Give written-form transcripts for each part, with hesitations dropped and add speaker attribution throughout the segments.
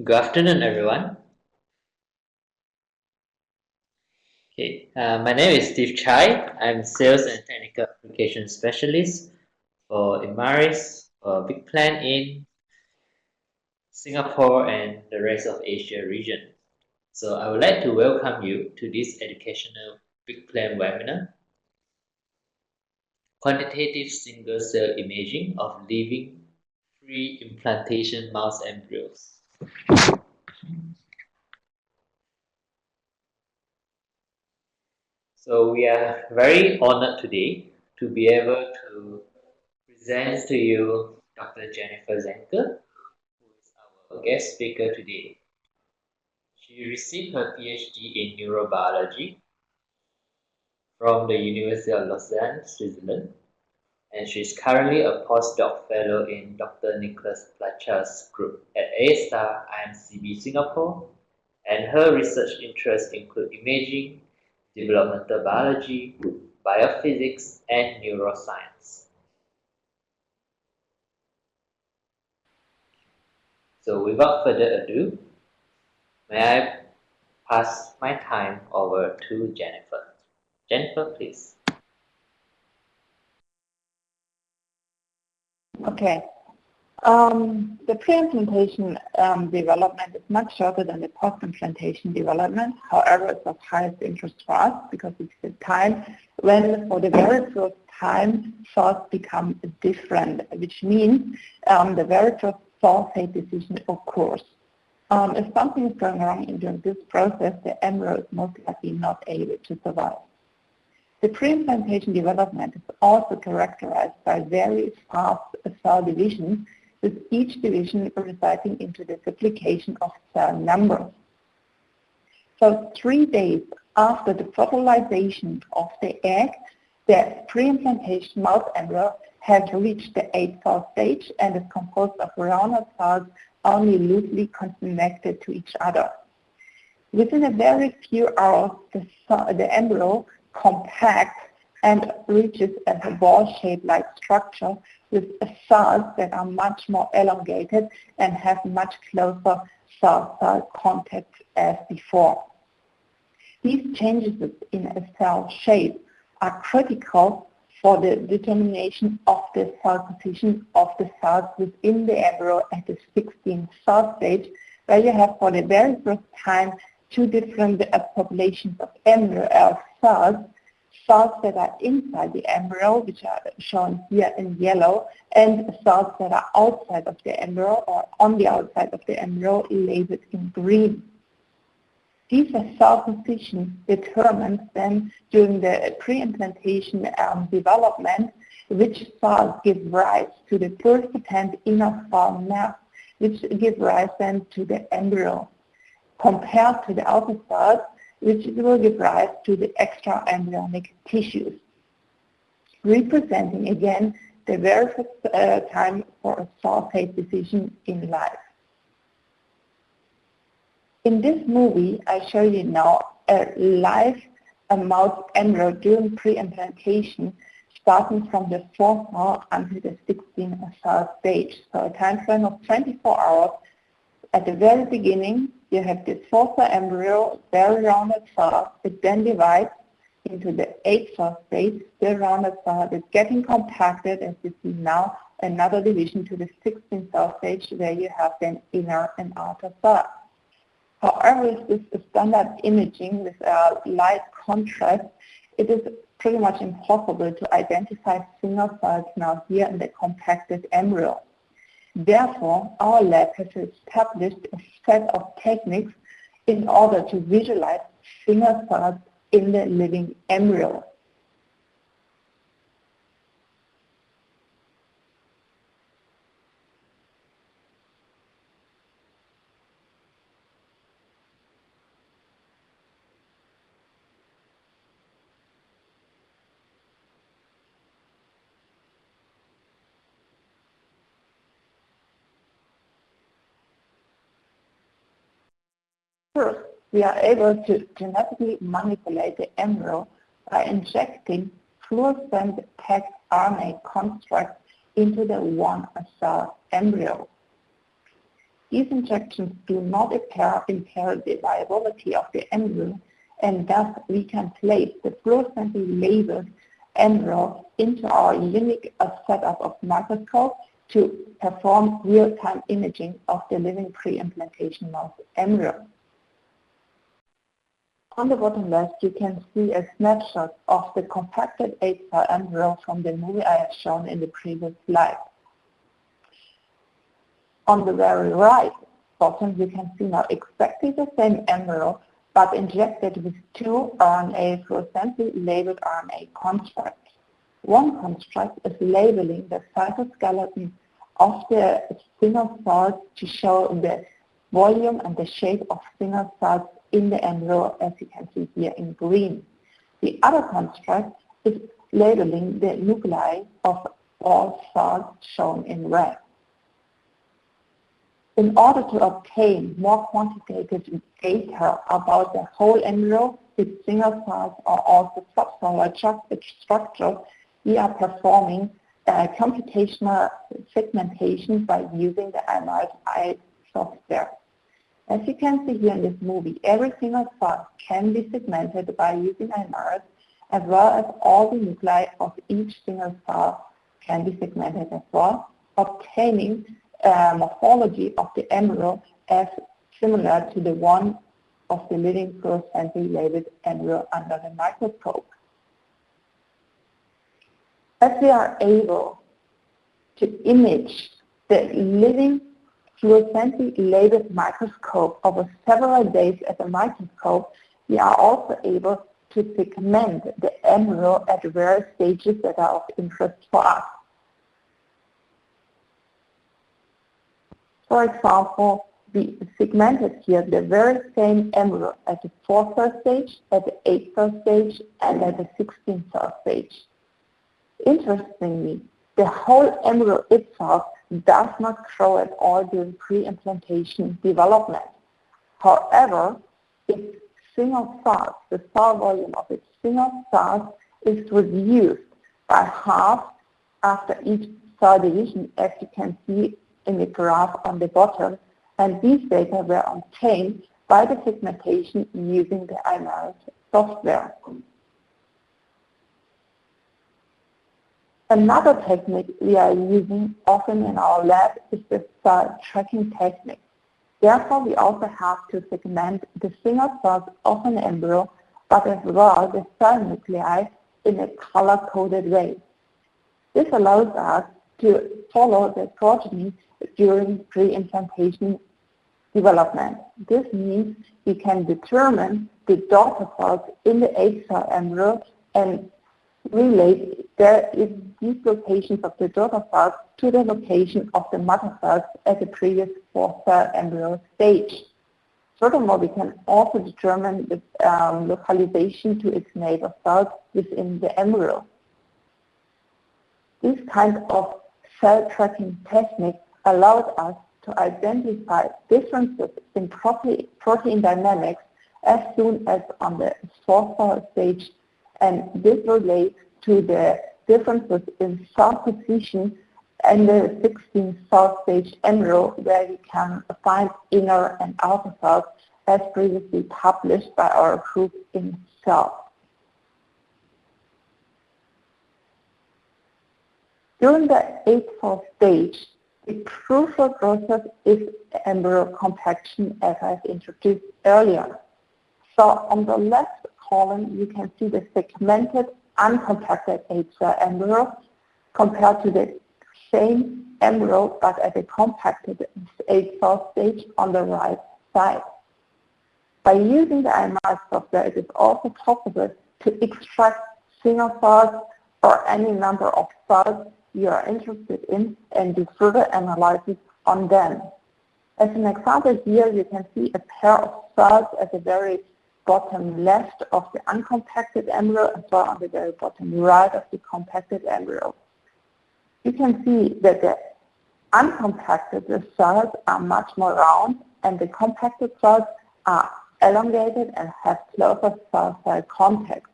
Speaker 1: Good afternoon, everyone. My name is Steve Chai. I'm Sales and Technical Application Specialist for Embryos, for Big Plan in Singapore and the rest of Asia region. So I would like to welcome you to this educational Big Plan webinar, Quantitative Single-Cell Imaging of Living Pre-implantation Mouse Embryos. So we are very honored today to be able to present to you Dr. Jennifer Zenker, who is our guest speaker today. She received her PhD in neurobiology from the University of Lausanne, Switzerland, and she is currently a postdoc fellow in Dr. Nicholas Placha's group at A-STAR IMCB Singapore, and her research interests include imaging, developmental biology, biophysics, and neuroscience. So without further ado, may I pass my time over to Jennifer. Jennifer, please.
Speaker 2: Okay. The pre-implantation development is much shorter than the post-implantation development. However, it's of highest interest for us because it's the time when, for the very first time, cells become different, which means the very first cell fate decision occurs. If something is going wrong during this process, the embryo is most likely not able to survive. The pre-implantation development is also characterized by very fast cell division, with each division resulting into the duplication of cell numbers. So 3 days after the fertilization of the egg, the pre-implantation mouse embryo has reached the 8-cell stage and is composed of rounded cells only loosely connected to each other. Within a very few hours, the embryo compacts and reaches a ball-shaped like structure with cells that are much more elongated and have much closer cell-cell contact as before. These changes in a cell shape are critical for the determination of the cell position of the cells within the embryo at the 16th cell stage, where you have for the very first time two different populations of embryo cells, cells that are inside the embryo, which are shown here in yellow, and cells that are outside of the embryo or on the outside of the embryo labeled in green. These cell positions determined then during the pre-implantation development which cells give rise to the pluripotent inner cell mass, which give rise then to the embryo, compared to the outer cells, which will give rise to the extra-embryonic tissues, representing again the very first time for a cell fate decision in life. In this movie, I show you now a live mouse embryo during pre-implantation, starting from the 4th cell until the 16th cell stage. So a time frame of 24 hours. At the very beginning, you have this 4th cell embryo, very rounded cell. It then divides into the 8th cell stage, still rounded cell. It's getting compacted, as you see now, another division to the 16th cell stage, where you have then inner and outer cells. However, with the standard imaging with light contrast, it is pretty much impossible to identify single cells now here in the compacted embryo. Therefore, our lab has established a set of techniques in order to visualize single cells in the living embryo. First, we are able to genetically manipulate the embryo by injecting fluorescent tagged RNA constructs into the one-cell embryo. These injections do not impair the viability of the embryo, and thus we can place the fluorescently labeled embryo into our unique setup of microscope to perform real-time imaging of the living pre-implantation mouse embryo. On the bottom left, you can see a snapshot of the compacted 8-cell embryo from the movie I have shown in the previous slide. On the very right bottom, you can see now exactly the same embryo, but injected with two RNA fluorescently labeled RNA constructs. One construct is labeling the cytoskeleton of the single cells to show the volume and the shape of single cells in the embryo, as you can see here in green. The other construct is labeling the nuclei of all cells shown in red. In order to obtain more quantitative data about the whole embryo, its single cells or also subcellular structure, we are performing computational segmentation by using the MRI software. As you can see here in this movie, every single cell can be segmented by using MRIs, as well as all the nuclei of each single cell can be segmented as well, obtaining morphology of the embryo as similar to the one of the living fluorescently labeled embryo under the microscope. As we are able to image the living fluorescently labeled microscope over several days at the microscope, we are also able to segment the embryo at various stages that are of interest for us. For example, we segmented here the very same embryo at the 4-cell stage, at the 8-cell stage, and at the 16-cell stage. Interestingly, the whole embryo itself does not grow at all during pre-implantation development. However, its single cells, the cell volume of its single cells is reduced by half after each cell division, as you can see in the graph on the bottom, and these data were obtained by the segmentation using the IMARS software. Another technique we are using often in our lab is the cell tracking technique. Therefore, we also have to segment the single cells of an embryo, but as well the cell nuclei in a color-coded way. This allows us to follow the progeny during pre-implantation development. This means we can determine the daughter cells in the 8-cell embryo and relate these locations of the daughter cells to the location of the mother cells at the previous 4-cell embryo stage. Furthermore, we can also determine the localization to its neighbor cells within the embryo. This kind of cell tracking technique allows us to identify differences in protein dynamics as soon as on the 4-cell stage, and this relates to the differences in cell position in the 16-cell stage embryo, where we can find inner and outer cells as previously published by our group in Cell. During the 8-cell stage, the crucial process is embryo compaction, as I've introduced earlier. So on the left column, you can see the segmented, uncompacted 8-cell embryo compared to the same embryo but at a compacted 8-cell stage on the right side. By using the IMARS software, it is also possible to extract single cells or any number of cells you are interested in and do further analysis on them. As an example here, you can see a pair of cells at the very bottom left of the uncompacted embryo as well on the very bottom right of the compacted embryo. You can see that the uncompacted cells are much more round and the compacted cells are elongated and have closer cell-cell contact.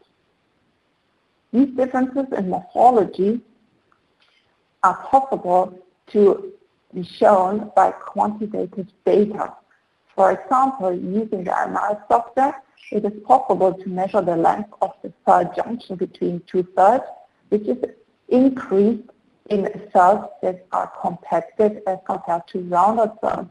Speaker 2: These differences in morphology are possible to be shown by quantitative data. For example, using the MRI software, it is possible to measure the length of the cell junction between two cells, which is increased in cells that are compacted as compared to rounded cells.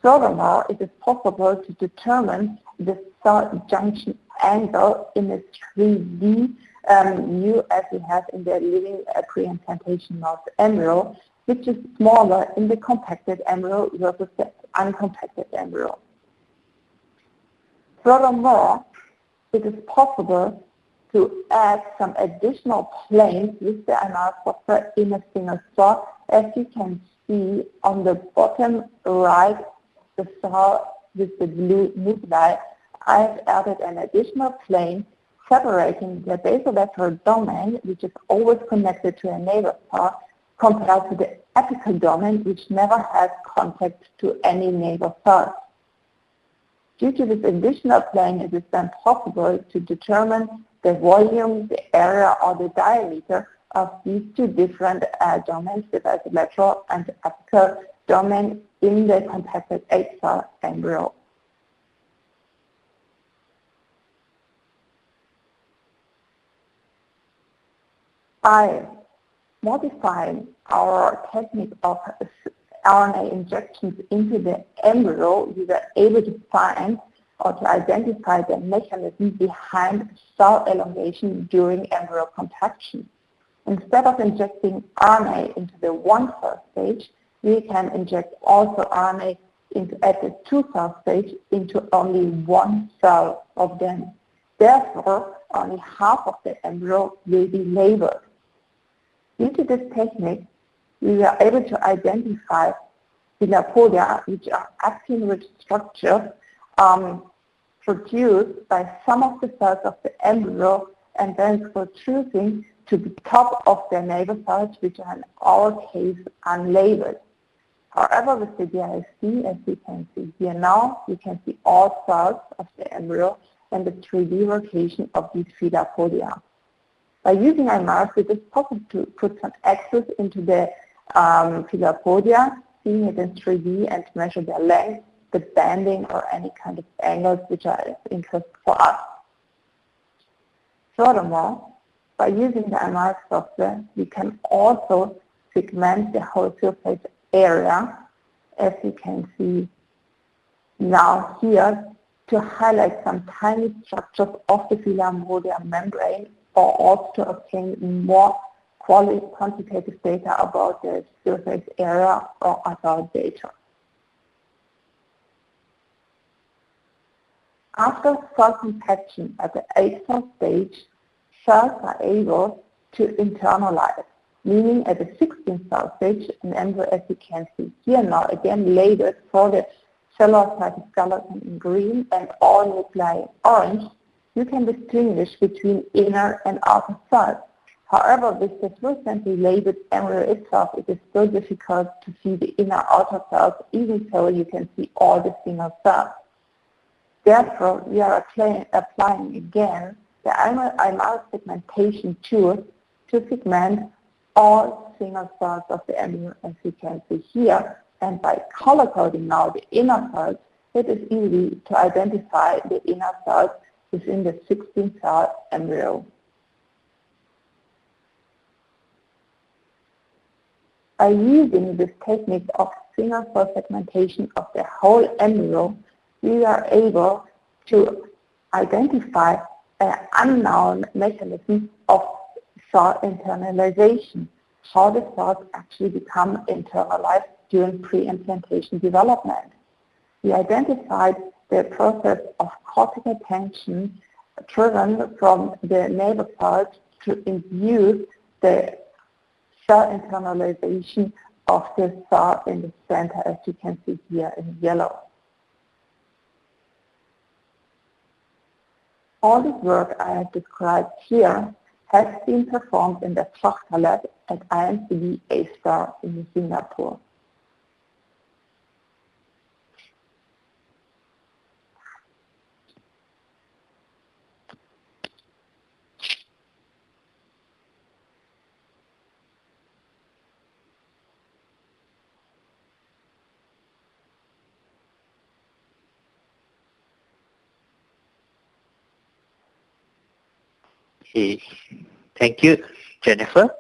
Speaker 2: Furthermore, it is possible to determine the cell junction angle in a 3D view as we have in the living pre-implantation mouse embryo, which is smaller in the compacted embryo versus the uncompacted embryo. Furthermore, it is possible to add some additional planes with the MR software in a single cell. As you can see on the bottom right, the cell with the blue nuclei, I've added an additional plane separating the basolateral domain, which is always connected to a neighbor cell, compared to the apical domain, which never has contact to any neighbor cell. Due to this additional plane, it is then possible to determine the volume, the area, or the diameter of these two different domains, the basolateral and the apical domain in the compacted 8-cell embryo. By modifying our technique of RNA injections into the embryo, we were able to find or to identify the mechanism behind cell elongation during embryo contraction. Instead of injecting RNA into the 1-cell stage, we can inject also RNA at the 2-cell stage into only 1 cell of them. Therefore, only half of the embryo will be labeled. Due to this technique, we were able to identify filapodia, which are actin-rich structures produced by some of the cells of the embryo and then protruding to the top of the neighbor cells, which are in our case unlabeled. However, with the DISC, as you can see here now, you can see all cells of the embryo and the 3D rotation of these filapodia. By using MRs, it is possible to put some access into the filapodia, seeing it in 3D, and to measure their length, the bending, or any kind of angles which are of interest for us. Furthermore, by using the MR software, we can also segment the whole surface area, as you can see now here, to highlight some tiny structures of the filapodia membrane, or also to obtain more quantitative data about the surface area or other data. After cell compaction at the 8-cell stage, cells are able to internalize, meaning at the 16-cell stage, an embryo, as you can see here now, again labeled for the cellular cytoskeleton in green and all nuclei in orange, you can distinguish between inner and outer cells. However, with the fluorescently labeled embryo itself, it is still difficult to see the inner-outer cells. Even so, you can see all the single cells. Therefore, we are applying again the MR segmentation tool to segment all single cells of the embryo, as you can see here. And by color coding now the inner cells, it is easy to identify the inner cells within the 16-cell embryo. By using this technique of single-cell segmentation of the whole embryo, we are able to identify an unknown mechanism of cell internalization, how the cells actually become internalized during pre-implantation development. We identified the process of cortical tension driven from the neighbor cells to induce the cell internalization of the cell in the center, as you can see here in yellow. All this work I have described here has been performed in the Tochter lab at IMCD A-Star in Singapore.
Speaker 3: Okay. Thank you, Jennifer.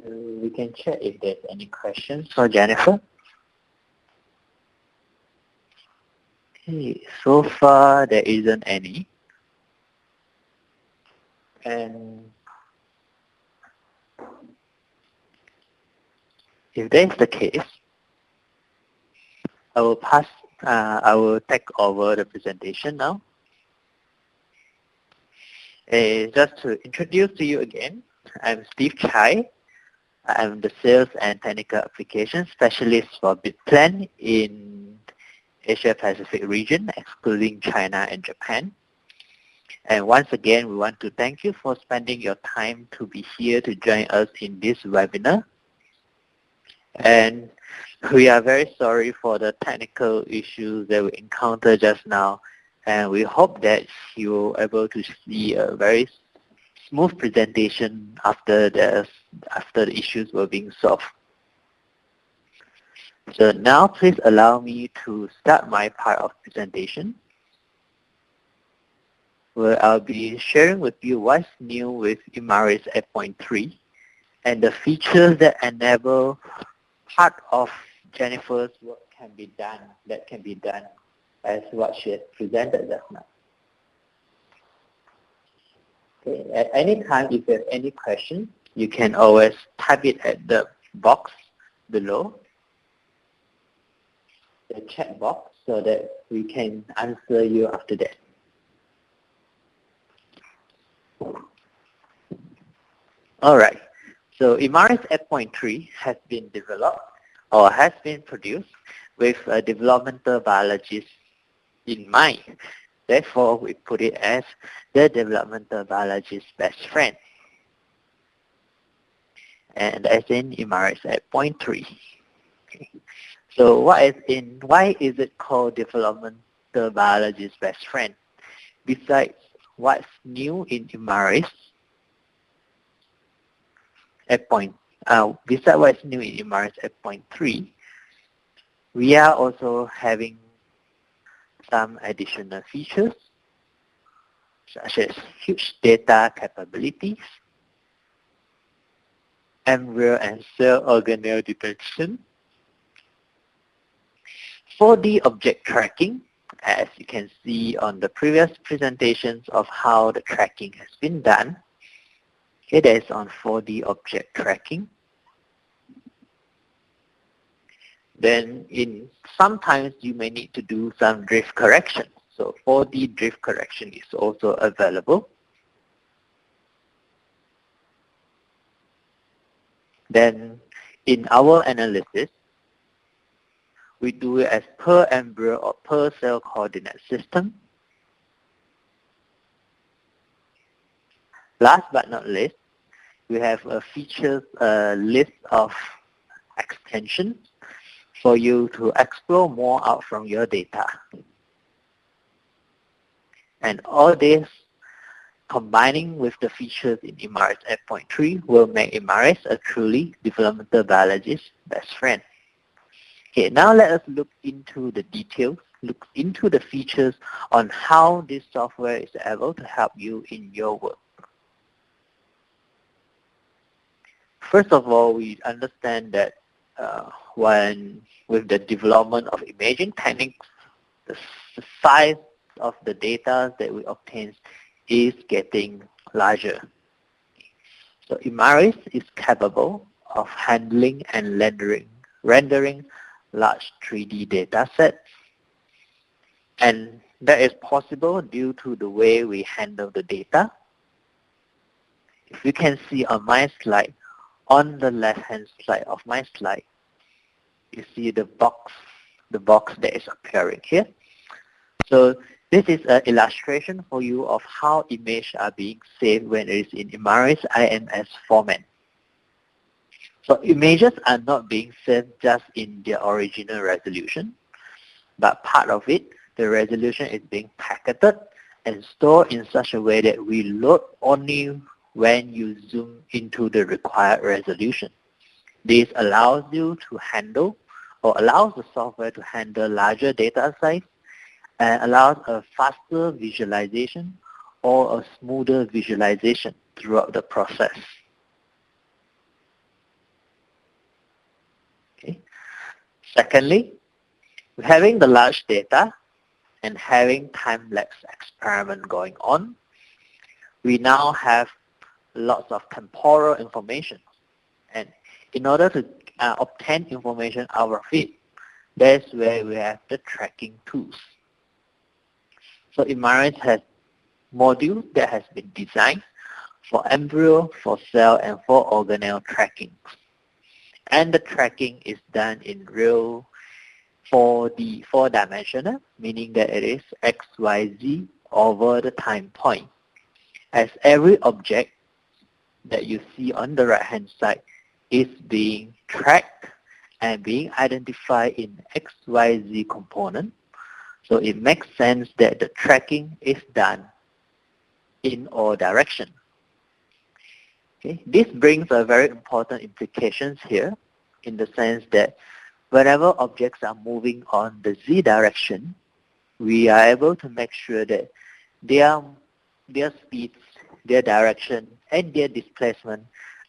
Speaker 3: So we can check if there's any questions for Jennifer. Okay, so far there isn't any. And if that is the case, I will take over the presentation now. Just to introduce to you again, I'm Steve Chai. I'm the Sales and Technical Applications Specialist for BitPlan in Asia Pacific region, excluding China and Japan. And once again, we want to thank you for spending your time to be here to join us in this webinar. And we are very sorry for the technical issues that we encountered just now. And we hope that you were able to see a very smooth presentation after the issues were being solved. So now please allow me to start my part of presentation, where I'll be sharing with you what's new with Imaris 8.3 and the features that enable part of Jennifer's work that can be done as what she has presented just now. Okay. At any time, if you have any questions, you can always type it at the box below, the chat box, so that we can answer you after that. All right. So Imaris 8.3 has been developed or has been produced with a developmental biologist in mind. Therefore, we put it as the developmental biologist's best friend. And that's in Imaris 8.3. Okay. So why is it called developmental biologist's best friend? Besides what's new in Imaris 8.3, we are also having some additional features such as huge data capabilities, embryo and cell organelle detection, 4D object tracking, as you can see on the previous presentations of how the tracking has been done. It is on 4D object tracking. Then sometimes you may need to do some drift correction. So 4D drift correction is also available. Then in our analysis, we do it as per embryo or per cell coordinate system. Last but not least, we have a features list of extensions for you to explore more out from your data. And all this combining with the features in Imaris 8.3 will make Imaris a truly developmental biologist's best friend. Okay, now let us look into the details, look into the features on how this software is able to help you in your work. First of all, we understand that with the development of imaging techniques, the size of the data that we obtain is getting larger. So Imaris is capable of handling and rendering large 3D data sets. And that is possible due to the way we handle the data. If you can see on my slide, on the left-hand side of my slide, you see the box that is appearing here. So this is an illustration for you of how images are being saved when it is in Imaris IMS format. So images are not being saved just in their original resolution, but part of it, the resolution is being packeted and stored in such a way that we load only when you zoom into the required resolution. This allows you to handle, or allows the software to handle larger data size and allows a faster visualization or a smoother visualization throughout the process. Okay. Secondly, having the large data and having time-lapse experiment going on, we now have lots of temporal information. And in order to obtain information out of it, that's where we have the tracking tools. So Imaris has modules that has been designed for embryo, for cell, and for organelle tracking. And the tracking is done in real 4D, 4-dimensional, meaning that it is X, Y, Z over the time point. As every object that you see on the right-hand side is being tracked and being identified in X, Y, Z component. So it makes sense that the tracking is done in all directions. Okay. This brings a very important implications here in the sense that whenever objects are moving on the Z direction, we are able to make sure that their speeds, their direction, and their displacement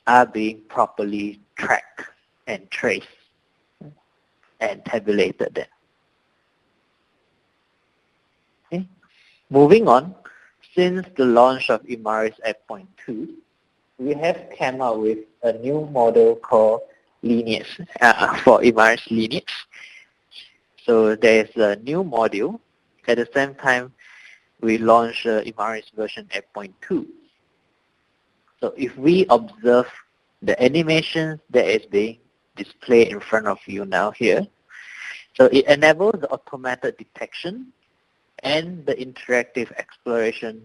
Speaker 3: are being properly tracked and traced and tabulated then. Okay. Moving on, since the launch of Imaris 8.2, we have come out with a new model called Lineage for Imaris Lineage. So there is a new module. At the same time, we launched Imaris version 8.2. So if we observe the animations that is being displayed in front of you now here, so it enables the automated detection and the interactive exploration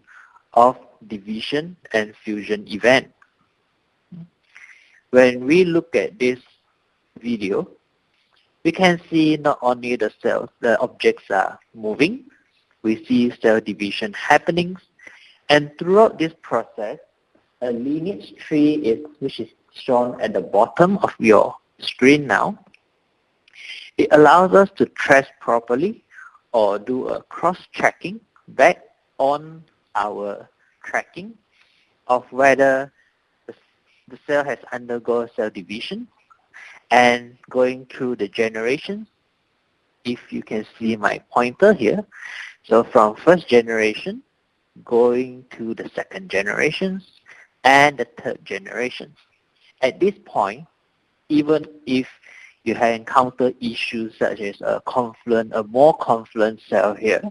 Speaker 3: of division and fusion event. When we look at this video, we can see not only the cells, the objects are moving, we see cell division happening, and throughout this process, a lineage tree which is shown at the bottom of your screen now. It allows us to trace properly or do a cross-checking back on our tracking of whether the cell has undergone cell division and going through the generations. If you can see my pointer here, so from first generation going to the second generations and the third generation. At this point, even if you have encountered issues such as a more confluent cell here,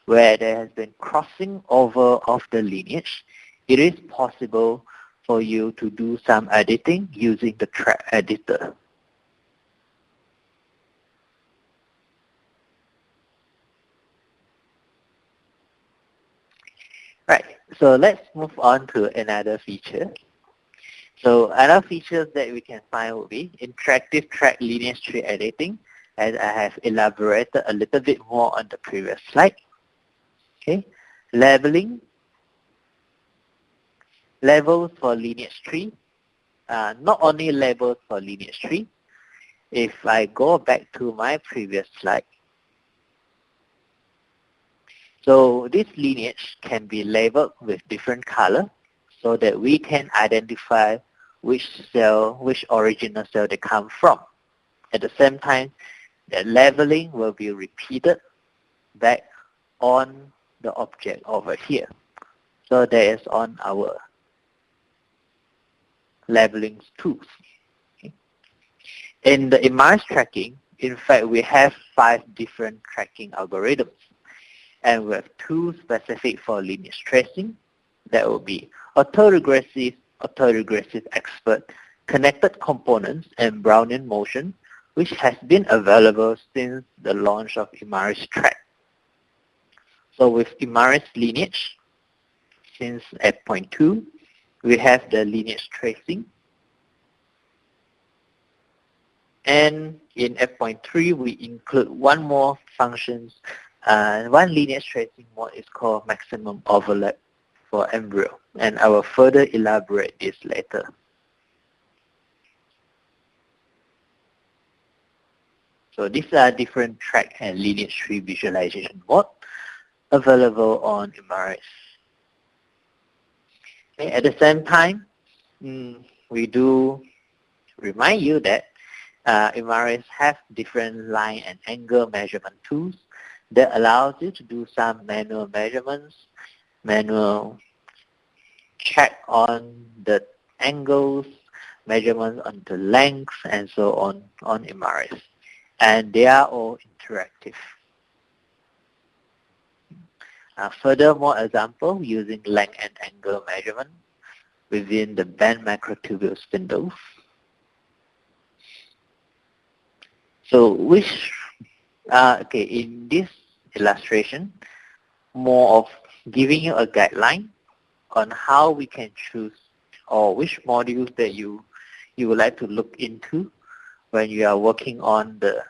Speaker 3: where there has been crossing over of the lineage, it is possible for you to do some editing using the track editor. Right, so let's move on to another feature. So other features that we can find will be interactive track lineage tree editing, as I have elaborated a little bit more on the previous slide. Okay, labeling, labels for lineage tree, not only labels for lineage tree. If I go back to my previous slide, so this lineage can be labeled with different color so that we can identify which cell, which original cell they come from. At the same time, the labeling will be repeated back on the object over here. So that is on our labeling tools. Okay. In the Imaris tracking, in fact, we have 5 different tracking algorithms. And we have 2 specific for lineage tracing. That will be autoregressive expert, connected components, and Brownian motion, which has been available since the launch of Imaris Track. So with Imaris Lineage, since 8.2, we have the lineage tracing. And in 8.3, we include one more functions. One lineage tracing mode is called maximum overlap for embryo, and I will further elaborate this later. So these are different track and lineage tree visualization mode. available on Imaris. Okay, at the same time, we do remind you that Imaris have different line and angle measurement tools that allows you to do some manual measurements, manual check on the angles, measurements on the length, and so on Imaris. And they are all interactive. Furthermore, example using length and angle measurement within the band microtubule spindles. So okay, in this illustration, more of giving you a guideline on how we can choose or which modules that you would like to look into when you are working on the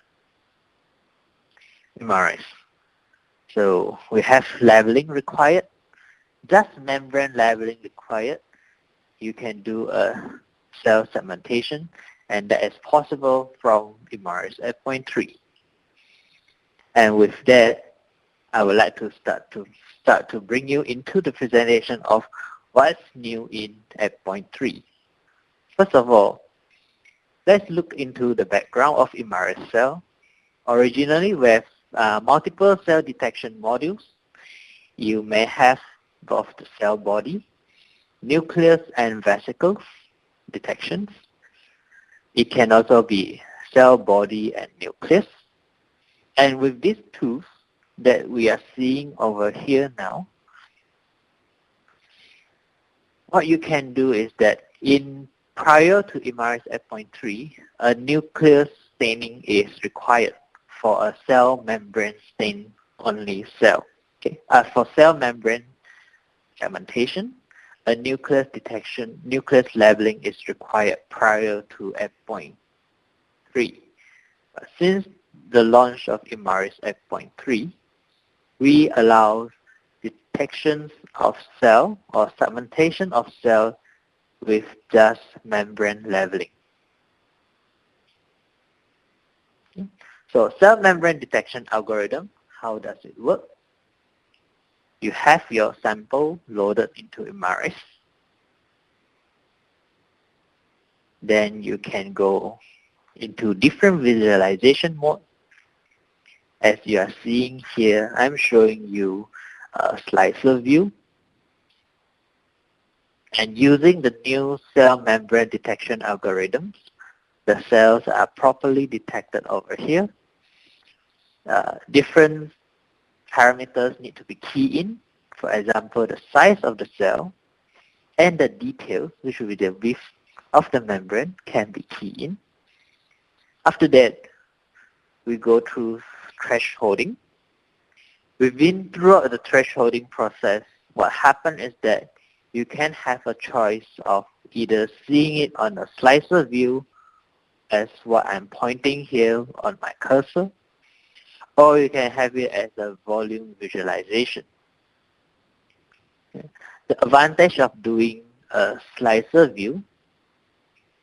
Speaker 3: Imaris. So we have labeling required, just membrane labeling required. You can do a cell segmentation, and that is possible from Imaris 8.3. And with that, I would like to start to bring you into the presentation of what's new in 8.3. First of all, let's look into the background of Imaris cell. Originally, with multiple cell detection modules, you may have both the cell body, nucleus, and vesicles detections. It can also be cell body and nucleus. And with these tools that we are seeing over here now, what you can do is that prior to Imaris 8.3, a nucleus staining is required for a cell membrane stain only cell. Okay. For cell membrane segmentation, a nucleus labeling is required prior to 8.3. But since the launch of Imaris 8.3, we allow detections of cell or segmentation of cell with just membrane labeling. So cell membrane detection algorithm, how does it work? You have your sample loaded into Imaris. Then you can go into different visualization mode. As you are seeing here, I'm showing you a slicer view. And using the new cell membrane detection algorithms, the cells are properly detected over here. Different parameters need to be keyed in. For example, the size of the cell and the details, which will be the width of the membrane, can be keyed in. After that, we go through thresholding. Throughout the thresholding process, what happens is that you can have a choice of either seeing it on a slicer view, as what I'm pointing here on my cursor, or you can have it as a volume visualization. The advantage of doing a slicer view,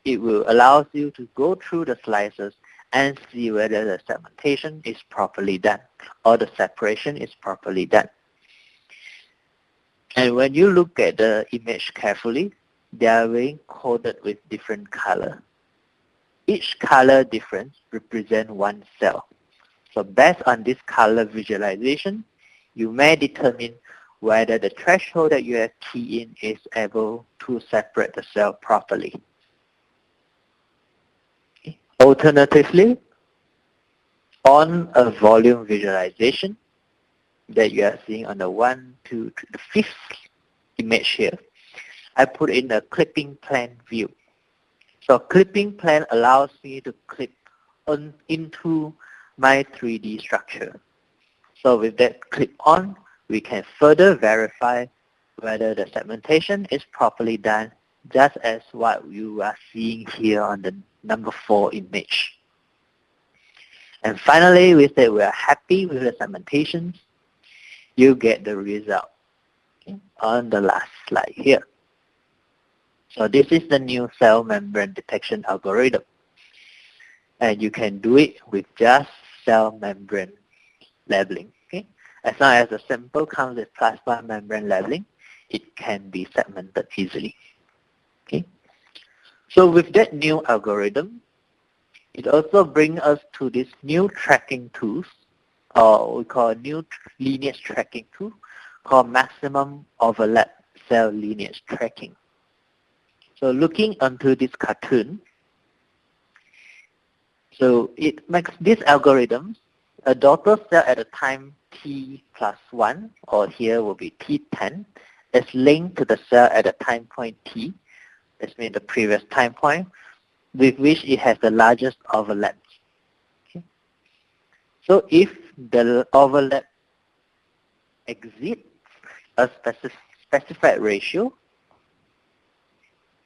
Speaker 3: it will allow you to go through the slices and see whether the segmentation is properly done or the separation is properly done. And when you look at the image carefully, they are being coded with different color. Each color difference represents one cell. So based on this color visualization, you may determine whether the threshold that you have keyed in is able to separate the cell properly. Okay. Alternatively, on a volume visualization that you are seeing on the 5th image here, I put in a clipping plane view. So clipping plane allows me to clip into my 3D structure. So with that clip on, we can further verify whether the segmentation is properly done, just as what you are seeing here on the number 4 image. And finally, we say we are happy with the segmentation. You get the result, okay, on the last slide here. So this is the new cell membrane detection algorithm. And you can do it with just cell membrane labeling. Okay? As long as the sample comes with plasma membrane leveling, it can be segmented easily. Okay. So with that new algorithm, it also brings us to this new tracking tools, or we call new lineage tracking tool, called maximum overlap cell lineage tracking. So looking onto this cartoon, so it makes this algorithm, a daughter cell at a time t plus 1, or here will be t10, is linked to the cell at a time point t, this means the previous time point, with which it has the largest overlap. Okay. So if the overlap exceeds a specified ratio,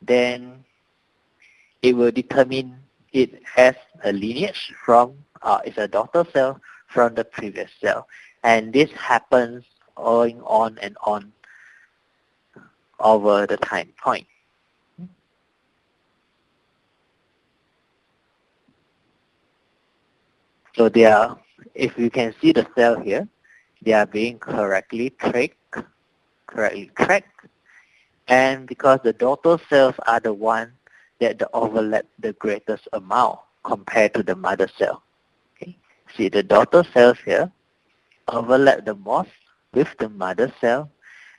Speaker 3: then it will determine it as a lineage from, it's a daughter cell from the previous cell. And this happens going on and on over the time point. So they are, if you can see the cell here, they are being correctly tracked. And because the daughter cells are the one that the overlap the greatest amount compared to the mother cell. Okay. See, the daughter cells here overlap the most with the mother cell,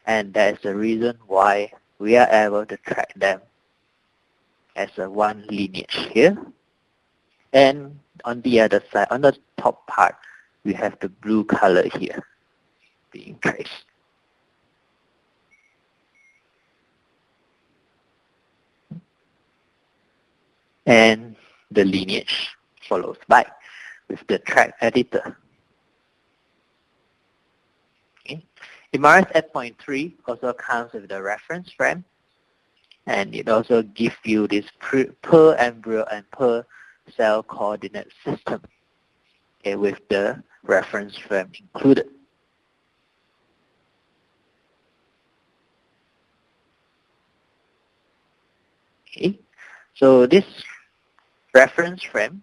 Speaker 3: and that is the reason why we are able to track them as a one lineage here. And on the other side, on the top part, we have the blue color here being traced. And the lineage follows by with the track editor. Okay. MRS at point 3 also comes with the reference frame, and it also gives you this per embryo and per cell coordinate system, okay, with the reference frame included. Okay. So this reference frame,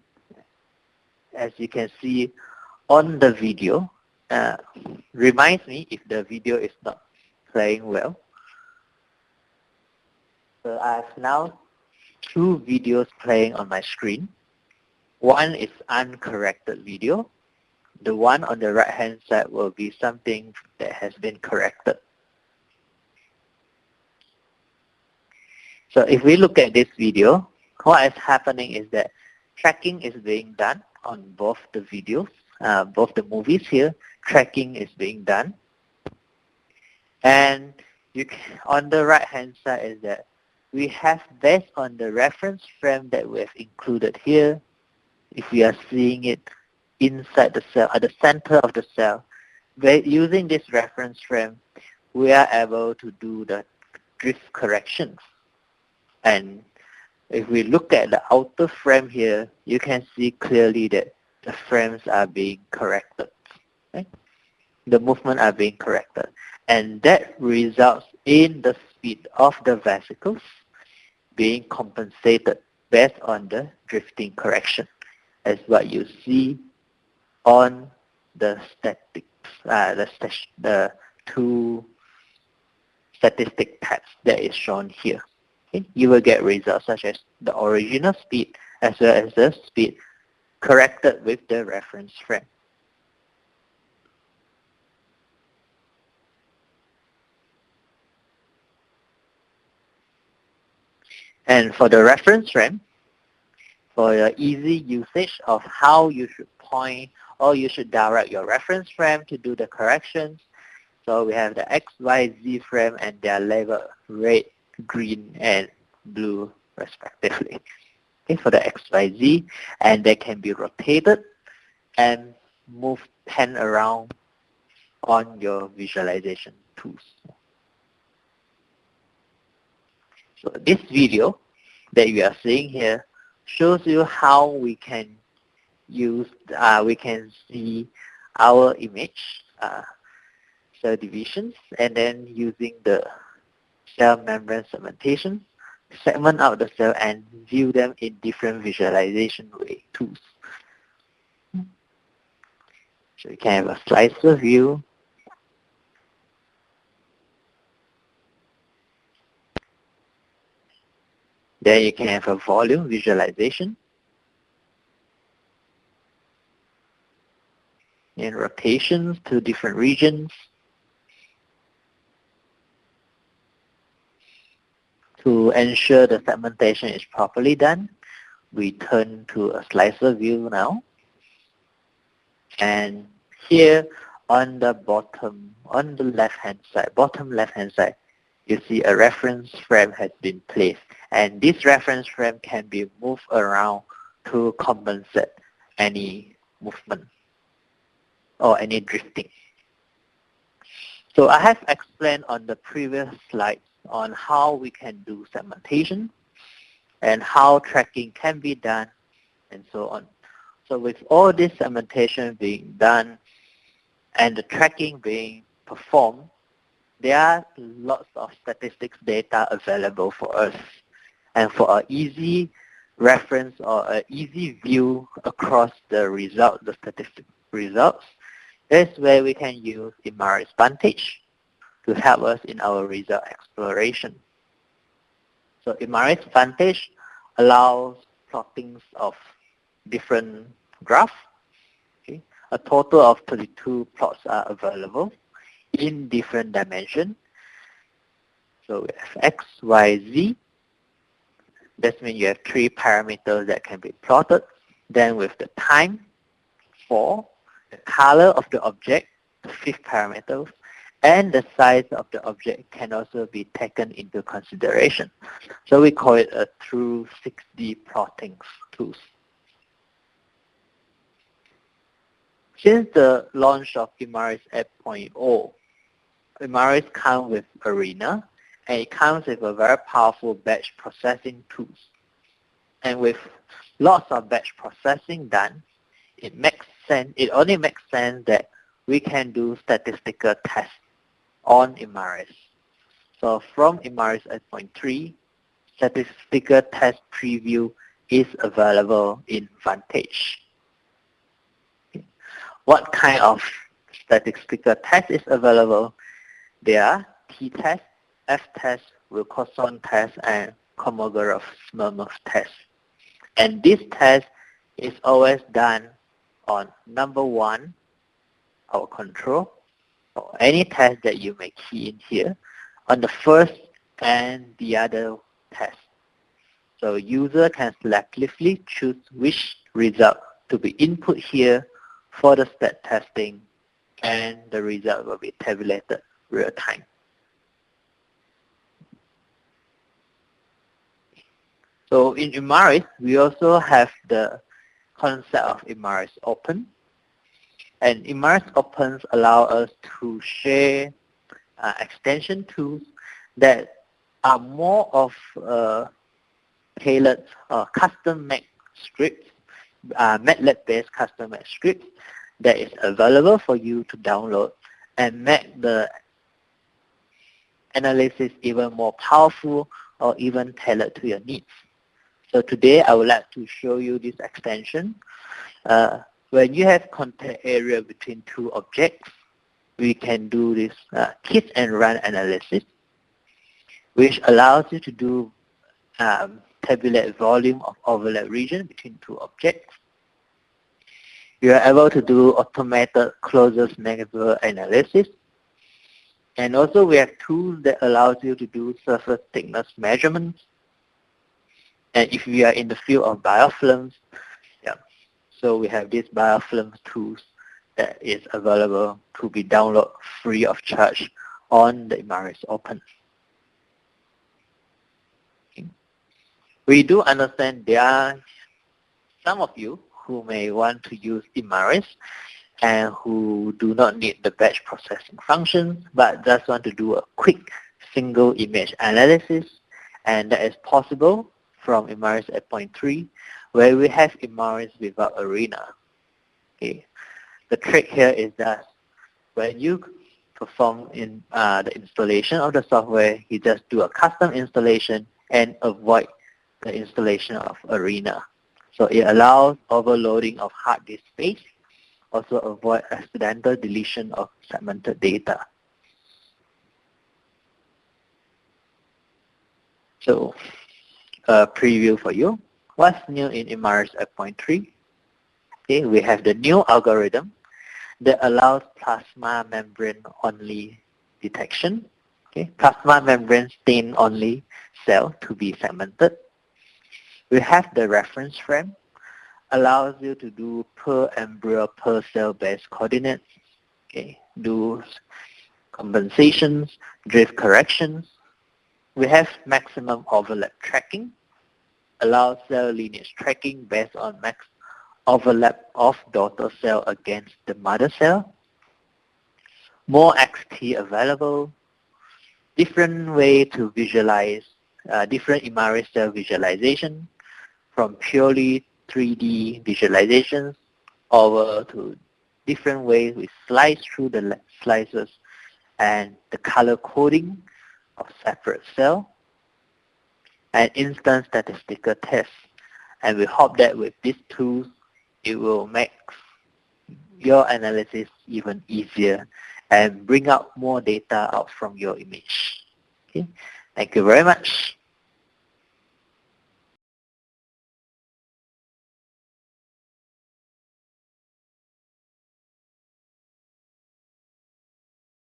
Speaker 3: as you can see on the video, reminds me if the video is not playing well. So I have now two videos playing on my screen. One is uncorrected video. The one on the right-hand side will be something that has been corrected. So if we look at this video, what is happening is that tracking is being done on both the videos, both the movies here. Tracking is being done. And on the right-hand side is that we have, based on the reference frame that we have included here, if we are seeing it inside the cell, at the center of the cell, using this reference frame, we are able to do the drift corrections. And if we look at the outer frame here, you can see clearly that the frames are being corrected. Okay? The movement are being corrected. And that results in the speed of the vesicles being compensated based on the drifting correction, as what you see on the statistics, the two statistic tabs that is shown here. Okay? You will get results such as the original speed as well as the speed corrected with the reference frame. And for the reference frame, for your easy usage of how you should point or you should direct your reference frame to do the corrections, so we have the X, Y, Z frame, and they are labeled red, green, and blue respectively. Okay, for the X, Y, Z, and they can be rotated and moved 10 around on your visualization tools. So this video that you are seeing here shows you how we can use, we can see our image, cell divisions, and then using the cell membrane segmentation, segment out the cell and view them in different visualization way tools. So you can have a slicer view, Then you can have a volume visualization and rotations to different regions. To ensure the segmentation is properly done, we turn to a slicer view now. And here on the bottom, on the left-hand side, bottom left-hand side, you see a reference frame has been placed. And this reference frame can be moved around to compensate any movement or any drifting. So I have explained on the previous slide on how we can do segmentation and how tracking can be done and so on. So with all this segmentation being done and the tracking being performed, there are lots of statistics data available for us. And for an easy reference or an easy view across the result, the statistic results, that's where we can use Imaris Vantage to help us in our result exploration. So Imaris Vantage allows plottings of different graphs. Okay. A total of 32 plots are available in different dimensions. So we have X, Y, Z. That means you have 3 parameters that can be plotted. Then with the time, 4, the color of the object, the 5th parameter, and the size of the object can also be taken into consideration. So we call it a true 6D plotting tools. Since the launch of Imaris 8.0, Imaris comes with Arena, and it comes with a very powerful batch processing tools. And with lots of batch processing done, it only makes sense that we can do statistical tests on Imaris. So from Imaris 8.3, statistical test preview is available in Vantage. What kind of statistical test is available? There are t-test, f-test, Wilcoxon test, and Kolmogorov-Smirnov test. And this test is always done on number 1, our control, or any test that you may key in here, on the first and the other test. So user can selectively choose which result to be input here for the stat testing, and the result will be tabulated real time. So in Imaris, we also have the concept of Imaris Open. And Imaris Opens allow us to share extension tools that are more of tailored custom-made scripts, MATLAB-based custom-made scripts that is available for you to download and make the analysis even more powerful or even tailored to your needs. So today I would like to show you this extension. When you have contact area between 2 objects, we can do this hit and run analysis, which allows you to do tabulate volume of overlap region between 2 objects. You are able to do automated closest neighbor analysis. And also we have tools that allows you to do surface thickness measurements. And if we are in the field of biofilms, so we have these biofilm tools that is available to be downloaded free of charge on the Imaris Open. Okay. We do understand there are some of you who may want to use Imaris and who do not need the batch processing function, but just want to do a quick single image analysis, and that is possible from Imaris 8.3, where we have Imaris without Arena. Okay. The trick here is that when you perform in the installation of the software, you just do a custom installation and avoid the installation of Arena. So it allows overloading of hard disk space, also avoid accidental deletion of segmented data. So preview for you. What's new in Imaris 8.3? Okay, we have the new algorithm that allows plasma membrane only detection. Okay, plasma membrane stain only cell to be segmented. We have the reference frame, allows you to do per embryo per cell based coordinates. Okay, do compensations, drift corrections. We have maximum overlap tracking, allows cell lineage tracking based on max overlap of daughter cell against the mother cell. More XT available, different way to visualize, different Imaris cell visualization from purely 3D visualizations over to different ways we slice through the slices and the color coding of separate cell and instant statistical tests. And we hope that with these tools, it will make your analysis even easier and bring out more data out from your image. Okay? Thank you very much.